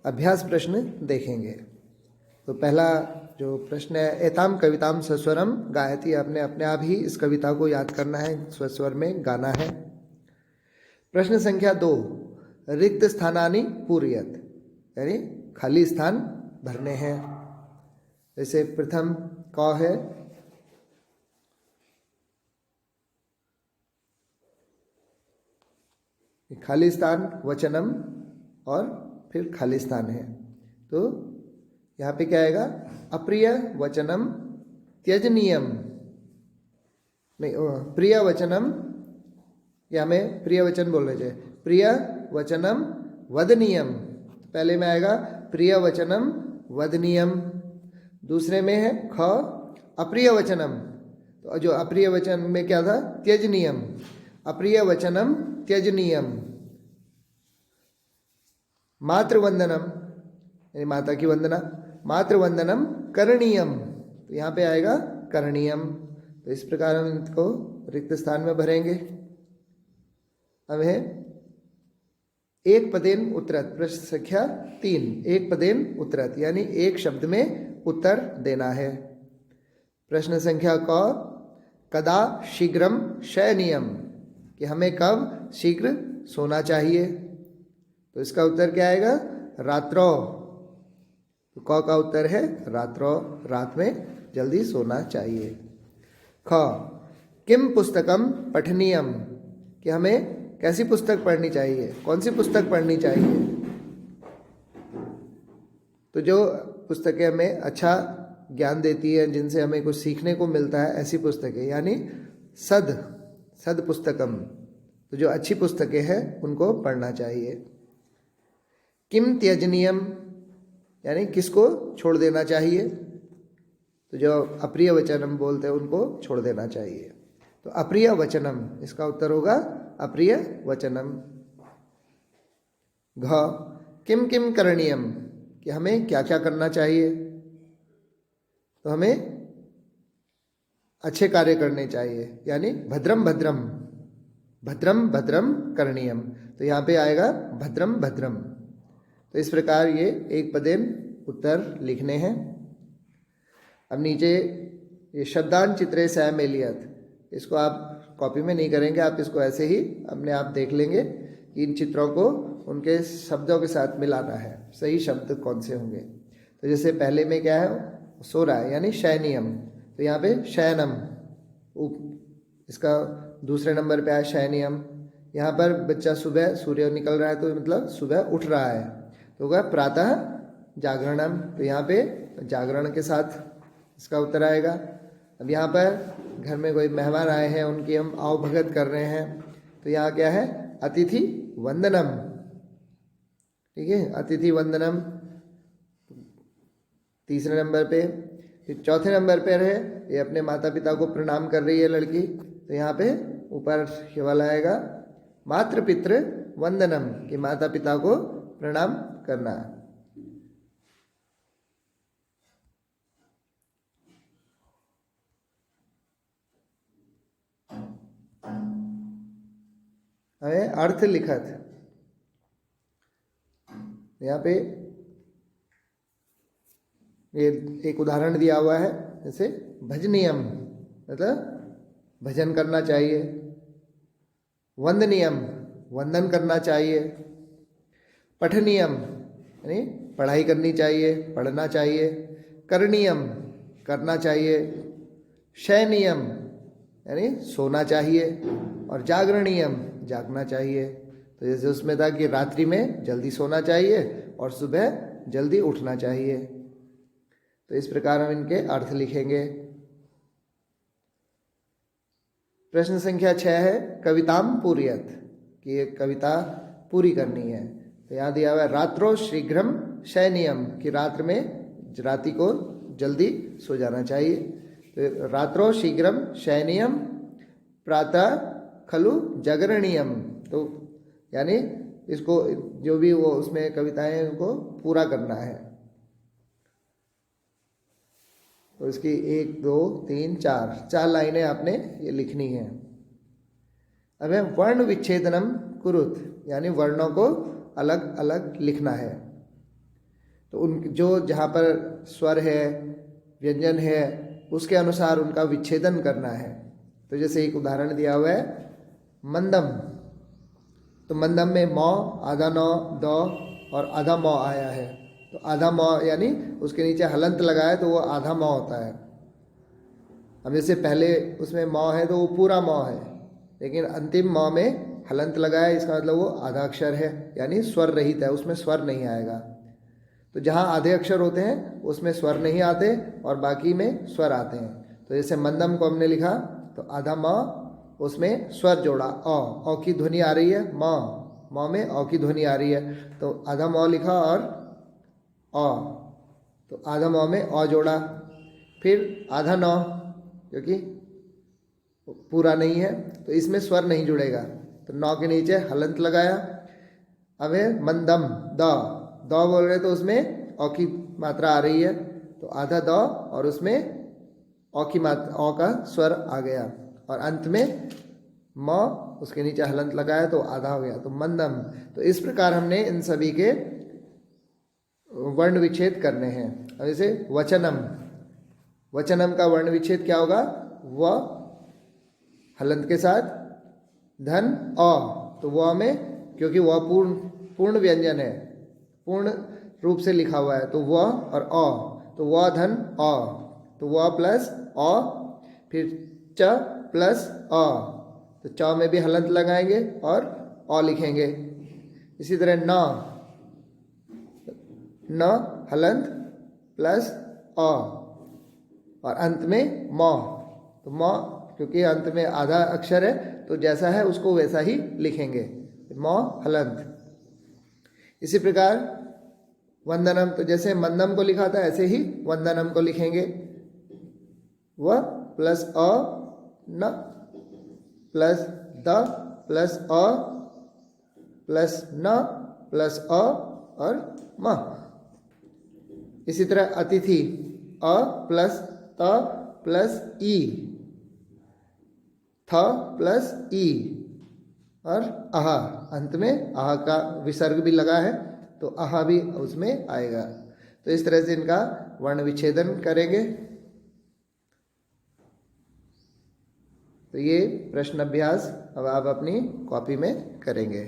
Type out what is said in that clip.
अभ्यास प्रश्न देखेंगे। तो पहला जो प्रश्न है, एताम कविताम सस्वरम गायति, आपने अपने आप ही इस कविता को याद करना है, स्वस्वर में गाना है। प्रश्न संख्या 2, रिक्त स्थानानि पूरयत, यानी खाली स्थान भरने हैं। जैसे प्रथम क है, खाली स्थान वचनम और फिर खाली स्थान है। तो यहाँ पे क्या आएगा, अप्रिय वचनम त्यजनीयम, नहीं प्रिय वचनम, या हमें प्रिय वचन बोल रहे थे, प्रिय वचनम वदनीयम। पहले में आएगा प्रिय वचनम वदनीयम, दूसरे में है ख अप्रिय वचनम। तो जो अप्रिय वचन में क्या था, त्यजनीयम, अप्रिय वचनम त्यजनीयम। मातृवंदनम, यानी माता की वंदना, मातृवंदनम करणीयम, तो यहाँ पे आएगा करणीयम। तो इस प्रकार हम इनको रिक्त स्थान में भरेंगे। अब है एक पदेन उत्तरत, प्रश्न संख्या 3, एक पदेन उत्तरत, यानी एक शब्द में उत्तर देना है। प्रश्न संख्या क, कदा शीघ्रम शयनीयम, कि हमें कब शीघ्र सोना चाहिए। तो इसका उत्तर क्या आएगा, रात्रो। तो क का उत्तर है रात्रो, रात में जल्दी सोना चाहिए। ख, किम पुस्तकम पठनीयम, कि हमें कैसी पुस्तक पढ़नी चाहिए, कौन सी पुस्तक पढ़नी चाहिए। तो जो पुस्तकें हमें अच्छा ज्ञान देती है, जिनसे हमें कुछ सीखने को मिलता है, ऐसी पुस्तकें, यानी सद पुस्तकम, तो जो अच्छी पुस्तकें हैं उनको पढ़ना चाहिए। किम त्यजनीयम, यानी किसको छोड़ देना चाहिए। तो जो अप्रिय वचन हम बोलते हैं उनको छोड़ देना चाहिए। तो अप्रिय वचनम, इसका उत्तर होगा अप्रिय वचनम। घ, किम किम करणीयम, कि हमें क्या क्या करना चाहिए। तो हमें अच्छे कार्य करने चाहिए, यानी भद्रम भद्रम, भद्रम भद्रम करणीयम। तो यहाँ पे आएगा भद्रम भद्रम। तो इस प्रकार ये एक पदेन उत्तर लिखने हैं। अब नीचे ये शब्दान चित्रे सैमेलियत, इसको आप कॉपी में नहीं करेंगे, आप इसको ऐसे ही अपने आप देख लेंगे कि इन चित्रों को उनके शब्दों के साथ मिलाना है, सही शब्द कौन से होंगे। तो जैसे पहले में क्या है, सो रहा है, यानी शयनियम, तो यहाँ पे शयनम, इसका दूसरे नंबर पे आया शयनियम। यहाँ पर बच्चा सुबह, सूर्य निकल रहा है तो मतलब सुबह उठ रहा है, तो होगा प्रातः जागरणम, तो यहाँ पे जागरण के साथ इसका उत्तर आएगा। अब यहाँ पर घर में कोई मेहमान आए हैं, उनकी हम आवभगत कर रहे हैं, तो यहाँ क्या है, अतिथि वंदनम, ठीक है, अतिथि वंदनम तीसरे नंबर पे। फिर चौथे नंबर पर है, ये अपने माता पिता को प्रणाम कर रही है लड़की, तो यहाँ पे ऊपर ये वाला आएगा मातृपितृ वंदनम, कि माता पिता को प्रणाम करना। है अर्थ लिखत, यहाँ पे ये एक उदाहरण दिया हुआ है, जैसे भजनियम, मतलब भजन करना चाहिए। वंदनियम, वंदन करना चाहिए। पठनियम, यानी पढ़ाई करनी चाहिए, पढ़ना चाहिए। करणीयम, करना चाहिए। शयनियम, यानी सोना चाहिए। और जागरणीयम, जागना चाहिए। तो जैसे उसमें था कि रात्रि में जल्दी सोना चाहिए और सुबह जल्दी उठना चाहिए। तो इस प्रकार हम इनके अर्थ लिखेंगे। प्रश्न संख्या 6 है, कविताम पूरयत, कि एक कविता पूरी करनी है। तो यहाँ दिया हुआ है रात्रो शीघ्रम शयनियम, कि रात्रि को जल्दी सो जाना चाहिए। तो रात्रो शीघ्रम शयनियम प्रातः खलु जागरणीयम, तो यानी इसको जो भी वो उसमें कविताएं हैं उनको पूरा करना है। तो इसकी 1 2 3 4 लाइनें आपने ये लिखनी है। अब है वर्ण विच्छेदनम कुरुत, यानी वर्णों को अलग अलग लिखना है। तो उन जो जहाँ पर स्वर है, व्यंजन है, उसके अनुसार उनका विच्छेदन करना है। तो जैसे एक उदाहरण दिया हुआ है मंदम, तो मंदम में मौ, आधा नौ, दौ और आधा मौ आया है। तो आधा मौ यानी उसके नीचे हलंत लगाए तो वो आधा मौ होता है। अब जैसे पहले उसमें मौ है तो वो पूरा मौ है, लेकिन अंतिम मौ में हलंत लगाया, इसका मतलब वो आधा अक्षर है, यानी स्वर रहित है, उसमें स्वर नहीं आएगा। तो जहाँ आधे अक्षर होते हैं उसमें स्वर नहीं आते और बाकी में स्वर आते हैं। तो जैसे मंदम को हमने लिखा तो आधा म, उसमें स्वर जोड़ा औ की ध्वनि आ रही है, म में औ की ध्वनि आ रही है, तो आधा म लिखा और औ, तो आधा म में औ जोड़ा। फिर आधा नौ, क्योंकि पूरा नहीं है तो इसमें स्वर नहीं जुड़ेगा, तो नौ के नीचे हलंत लगाया। अब है मंदम, द बोल रहे तो उसमें औ की मात्रा आ रही है, तो आधा द और उसमें औ की मात्रा, औ का स्वर आ गया, और अंत में म, उसके नीचे हलंत लगाया तो आधा हो गया, तो मंदम। तो इस प्रकार हमने इन सभी के वर्ण विच्छेद करने हैं। अब जैसे वचनम, वचनम का वर्ण विच्छेद क्या होगा? व हलंत के साथ धन अ, तो व में, क्योंकि वह पूर्ण व्यंजन है, पूर्ण रूप से लिखा हुआ है, तो व और अ, तो व धन अ, तो व प्लस अ, फिर च प्लस अ, तो च में भी हलंत लगाएंगे और अ लिखेंगे। इसी तरह न हलंत प्लस अ और अंत में म, तो म क्योंकि अंत में आधा अक्षर है तो जैसा है उसको वैसा ही लिखेंगे, म हलंत। इसी प्रकार वंदनम, तो जैसे मंदम को लिखा था ऐसे ही वंदनम को लिखेंगे, व प्लस अ, न plus the plus a plus न प्लस अ और म। इसी तरह अतिथि, अ प्लस त प्लस ई, थ प्लस ई और आहा, अंत में आहा का विसर्ग भी लगा है तो आहा भी उसमें आएगा। तो इस तरह से इनका वर्ण विच्छेदन करेंगे। तो ये प्रश्न अभ्यास अब आप अपनी कॉपी में करेंगे।